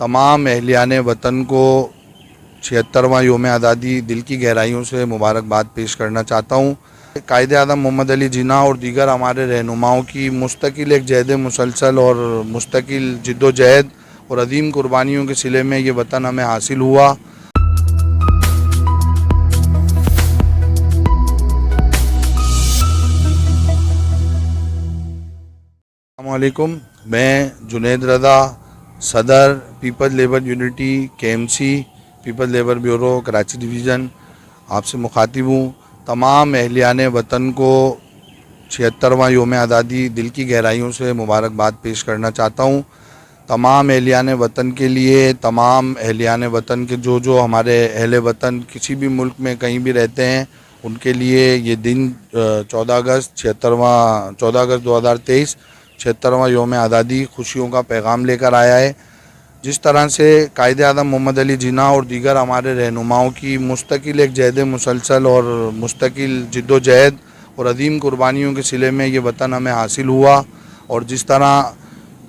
تمام اہلیان وطن کو 76واں یوم آزادی دل کی گہرائیوں سے مبارکباد پیش کرنا چاہتا ہوں۔ قائد اعظم محمد علی جناح اور دیگر ہمارے رہنماؤں کی مستقل ایک جہد مسلسل اور مستقل جد و جہد اور عظیم قربانیوں کے صلے میں یہ وطن ہمیں حاصل ہوا۔ السلام علیکم، میں جنید رضا، صدر people labour unity KMC people labour bureau Karachi division آپ سے مخاطب ہوں۔ تمام اہلیان وطن کو 76واں یوم آزادی دل کی گہرائیوں سے مبارکباد پیش کرنا چاہتا ہوں۔ تمام اہلیان وطن کے لیے، تمام اہلیان وطن کے جو ہمارے اہل وطن کسی بھی ملک میں کہیں بھی رہتے ہیں، ان کے لیے یہ دن 14 اگست 2023 76واں یوم آزادی خوشیوں کا پیغام لے کر آیا ہے۔ جس طرح سے قائد اعظم محمد علی جناح اور دیگر ہمارے رہنماؤں کی مستقل ایک جہد مسلسل اور مستقل جد و جہد اور عظیم قربانیوں کے صلے میں یہ وطن ہمیں حاصل ہوا، اور جس طرح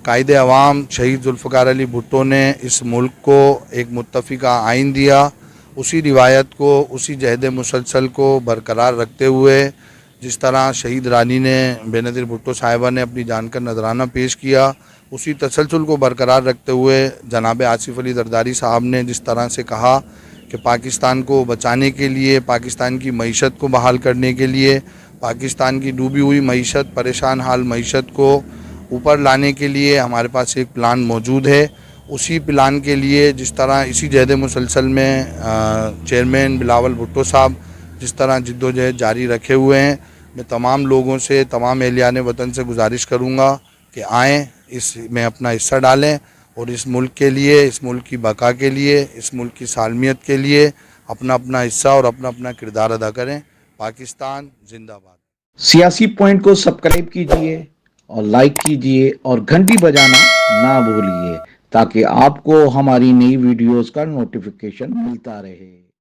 قائد عوام شہید ذوالفقار علی بھٹو نے اس ملک کو ایک متفقہ آئین دیا، اسی روایت کو، اسی جہد مسلسل کو برقرار رکھتے ہوئے، جس طرح شہید رانی نے بے نظیر بھٹو صاحبہ نے اپنی جان کا نذرانہ پیش کیا، اسی تسلسل کو برقرار رکھتے ہوئے جناب آصف علی زرداری صاحب نے جس طرح سے کہا کہ پاکستان کو بچانے کے لیے، پاکستان کی معیشت کو بحال کرنے کے لیے، پاکستان کی ڈوبی ہوئی معیشت، پریشان حال معیشت کو اوپر لانے کے لیے ہمارے پاس ایک پلان موجود ہے۔ اسی پلان کے لیے جس طرح اسی جہد مسلسل میں چیئرمین بلاول بھٹو صاحب جس طرح جد و جہد جاری رکھے ہوئے ہیں، میں تمام لوگوں سے، تمام اہلیان وطن سے گزارش کروں گا کہ آئیں، اس میں اپنا حصہ ڈالیں اور اس ملک کے لیے، اس ملک کی بقا کے لیے، اس ملک کی سالمیت کے لیے اپنا حصہ اور اپنا کردار ادا کریں۔ پاکستان زندہ باد۔ سیاسی پوائنٹ کو سبسکرائب کیجئے اور لائک کیجئے اور گھنٹی بجانا نہ بھولیے تاکہ آپ کو ہماری نئی ویڈیوز کا نوٹیفیکیشن ملتا رہے۔